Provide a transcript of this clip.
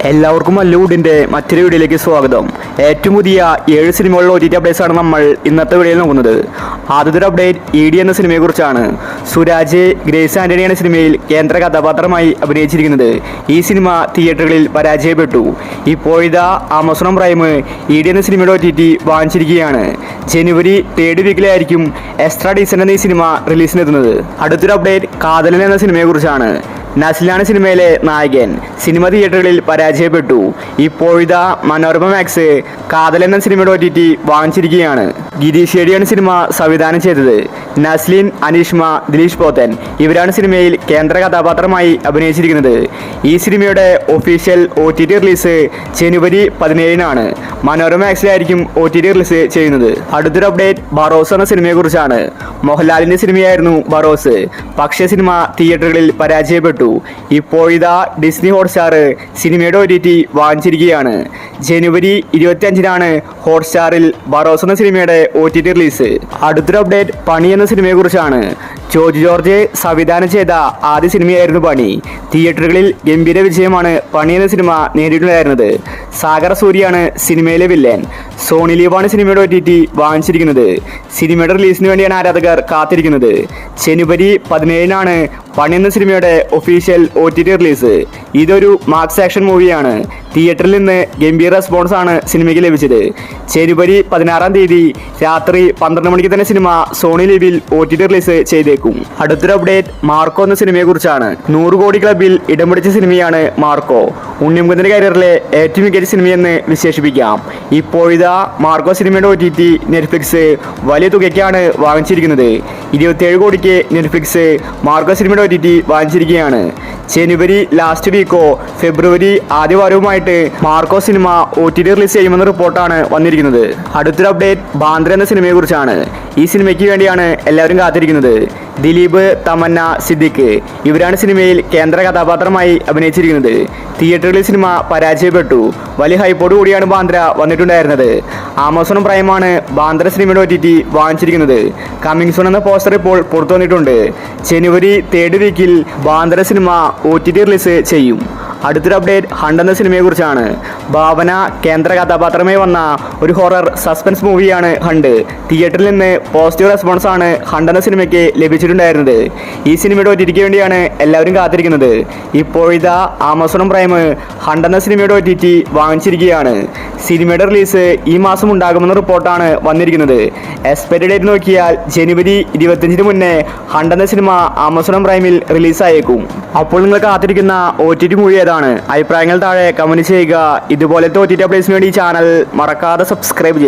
എല്ലാവർക്കും മല്ലൂഡിൻ്റെ മറ്റൊരു വീഡിയോയിലേക്ക് സ്വാഗതം. ഏറ്റവും പുതിയ 7 സിനിമകളുടെ OTT അപ്ഡേറ്റ്സ് ആണ് നമ്മൾ ഇന്നത്തെ വീഡിയോയിൽ നോക്കുന്നത്. ആദ്യത്തെ അപ്ഡേറ്റ് ED എന്ന സിനിമയെക്കുറിച്ചാണ്. സുരാജ് ഗ്രേസ് ആന്റണി എന്ന സിനിമയിൽ കേന്ദ്ര കഥാപാത്രമായി അഭിനയിച്ചിരിക്കുന്നത്. ഈ സിനിമ തിയേറ്ററുകളിൽ പരാജയപ്പെട്ടു. ഇപ്പോഴിതാ ആമസോൺ പ്രൈം ED എന്ന സിനിമയുടെ OTT വാങ്ങിച്ചിരിക്കുകയാണ്. ജനുവരി 3rd വീക്കിലായിരിക്കും എക്സ്ട്രാ ഡീസൻ്റ് എന്ന ഈ സിനിമ റിലീസിനെത്തുന്നത്. അടുത്തൊരു അപ്ഡേറ്റ് കാതലൻ എന്ന സിനിമയെക്കുറിച്ചാണ്. നസ്ലിനാണ് സിനിമയിലെ നായകൻ. സിനിമ തിയേറ്ററുകളിൽ പരാജയപ്പെട്ടു. ഇപ്പോഴിതാ മനോരമ മാക്സ് കാതൽ എന്ന സിനിമയുടെ OTT വാങ്ങിച്ചിരിക്കുകയാണ്. ഗിരീഷ് ഷെഡിയാണ് സിനിമ സംവിധാനം ചെയ്തത്. നസ്ലിൻ, അനീഷ്മ, ദിലീഷ് പോത്തൻ ഇവരാണ് സിനിമയിൽ കേന്ദ്ര കഥാപാത്രമായി അഭിനയിച്ചിരിക്കുന്നത്. ഈ സിനിമയുടെ ഒഫീഷ്യൽ OTT റിലീസ് ജനുവരി 17-നാണ്. മനോരമ മാക്സിലായിരിക്കും OTT റിലീസ് ചെയ്യുന്നത്. അടുത്തൊരു അപ്ഡേറ്റ് ബറോസ് എന്ന സിനിമയെക്കുറിച്ചാണ്. മോഹൻലാലിൻ്റെ സിനിമയായിരുന്നു ബറോസ്. പക്ഷേ സിനിമ തിയേറ്ററുകളിൽ പരാജയപ്പെട്ടു. ഇപ്പോഴിതാ ഡിസ്നി ഹോട്ട്സ്റ്റാർ സിനിമയുടെ OTT വാങ്ങിച്ചിരിക്കുകയാണ്. ജനുവരി 25-നാണ് ഹോട്ട്സ്റ്റാറിൽ ബറോസ് എന്ന സിനിമയുടെ OTT റിലീസ്. അടുത്തൊരു അപ്ഡേറ്റ് പണി എന്ന സിനിമയെക്കുറിച്ചാണ്. ജോർജ് ജോർജ് സംവിധാനം ചെയ്ത ആദ്യ സിനിമയായിരുന്നു പണി. തിയേറ്ററുകളിൽ ഗംഭീര വിജയമാണ് പണി എന്ന സിനിമ നേടിയിട്ടുണ്ടായിരുന്നത്. സാഗർ സൂര്യയാണ് സിനിമയിലെ വില്ലൻ. സോണി ലീവാണ് സിനിമയുടെ OTT വാങ്ങിച്ചിരിക്കുന്നത്. സിനിമയുടെ റിലീസിന് വേണ്ടിയാണ് ആരാധകർ കാത്തിരിക്കുന്നത്. ജനുവരി 17-നാണ് പണി എന്ന സിനിമയുടെ ഒഫീഷ്യൽ OTT റിലീസ്. ഇതൊരു മാക്സ് ആക്ഷൻ മൂവിയാണ്. തിയേറ്ററിൽ നിന്ന് ഗംഭീര റെസ്പോൺസ് ആണ് സിനിമയ്ക്ക് ലഭിച്ചത്. ജനുവരി 16-ാം തീയതി രാത്രി 12 മണിക്ക് തന്നെ സിനിമ സോണി ലീവിൽ OTT റിലീസ് ചെയ്തേക്കും. അടുത്തൊരു അപ്ഡേറ്റ് മാർക്കോ എന്ന സിനിമയെക്കുറിച്ചാണ്. 100 കോടി ക്ലബിൽ ഇടം പിടിച്ച സിനിമയാണ് മാർക്കോ. ഉണ്ണിമുകുന്ദൻ്റെ കരിയറിലെ ഏറ്റവും മികച്ച സിനിമയെന്ന് വിശേഷിപ്പിക്കാം. ഇപ്പോഴിതാ മാർക്കോ സിനിമയുടെ OTT നെറ്റ്ഫ്ലിക്സ് വലിയ തുകയ്ക്കാണ് വാങ്ങിച്ചിരിക്കുന്നത്. 27 കോടിക്ക് നെറ്റ്ഫ്ലിക്സ് മാർക്കോ സിനിമയുടെ OTT വാങ്ങിച്ചിരിക്കുകയാണ്. ജനുവരി ലാസ്റ്റ് വീക്കോ ഫെബ്രുവരി ആദ്യ വാരവുമായിട്ട് മാർക്കോ സിനിമ OTT റിലീസ് ചെയ്യുമെന്ന റിപ്പോർട്ടാണ് വന്നിരിക്കുന്നത്. അടുത്തൊരു അപ്ഡേറ്റ് ബാന്ദ്ര എന്ന സിനിമയെക്കുറിച്ചാണ്. ഈ സിനിമയ്ക്ക് വേണ്ടിയാണ് എല്ലാവരും കാത്തിരിക്കുന്നത്. ദിലീപ്, തമന്ന, സിദ്ദിഖ് ഇവരാണ് സിനിമയിൽ കേന്ദ്ര കഥാപാത്രമായി അഭിനയിച്ചിരിക്കുന്നത്. തിയേറ്ററുകളിൽ സിനിമ പരാജയപ്പെട്ടു. വലിയ ഹൈപ്പോട് കൂടിയാണ് ബാന്ദ്ര വന്നിട്ടുണ്ടായിരുന്നത്. ആമസോൺ പ്രൈമാണ് ബാന്ദ്ര സിനിമയുടെ OTT വാങ്ങിച്ചിരിക്കുന്നത്. കമ്മിങ് സൂൺ എന്ന പോസ്റ്റർ ഇപ്പോൾ പുറത്തു വന്നിട്ടുണ്ട്. ജനുവരി 3rd വീക്കിൽ ബാന്ദ്ര സിനിമ OTT റിലീസ് ചെയ്യും. അടുത്തൊരു അപ്ഡേറ്റ് ഹണ്ട് എന്ന സിനിമയെക്കുറിച്ചാണ്. ഭാവന കേന്ദ്ര കഥാപാത്രമായി വന്ന ഒരു ഹൊറർ സസ്പെൻസ് മൂവിയാണ് ഹണ്ട്. തിയേറ്ററിൽ നിന്ന് പോസിറ്റീവ് റെസ്പോൺസ് ആണ് ഹണ്ട് എന്ന സിനിമയ്ക്ക് ലഭിച്ചിട്ടുണ്ടായിരുന്നത്. ഈ സിനിമയുടെ OTTക്ക് വേണ്ടിയാണ് എല്ലാവരും കാത്തിരിക്കുന്നത്. ഇപ്പോഴിതാ ആമസോൺ പ്രൈം ഹണ്ട് എന്ന സിനിമയുടെ OTT വാങ്ങിച്ചിരിക്കുകയാണ്. സിനിമയുടെ റിലീസ് ഈ മാസം ഉണ്ടാകുമെന്ന റിപ്പോർട്ടാണ് വന്നിരിക്കുന്നത്. എക്സ്പയറി ഡേറ്റ് നോക്കിയാൽ ജനുവരി 25-ന് മുന്നേ ഹണ്ട് എന്ന സിനിമ ആമസോൺ പ്രൈമിൽ റിലീസായേക്കും. അപ്പോൾ നിങ്ങൾ കാത്തിരിക്കുന്ന OTT മൂവി ഏതാണ്? അഭിപ്രായങ്ങൾ താഴെ കമന്റ് ചെയ്യുക. ഇതുപോലത്തെ OTT അപ്ഡേറ്റ്സിന് വേണ്ടി ഈ ചാനൽ മറക്കാതെ സബ്സ്ക്രൈബ് ചെയ്യുക.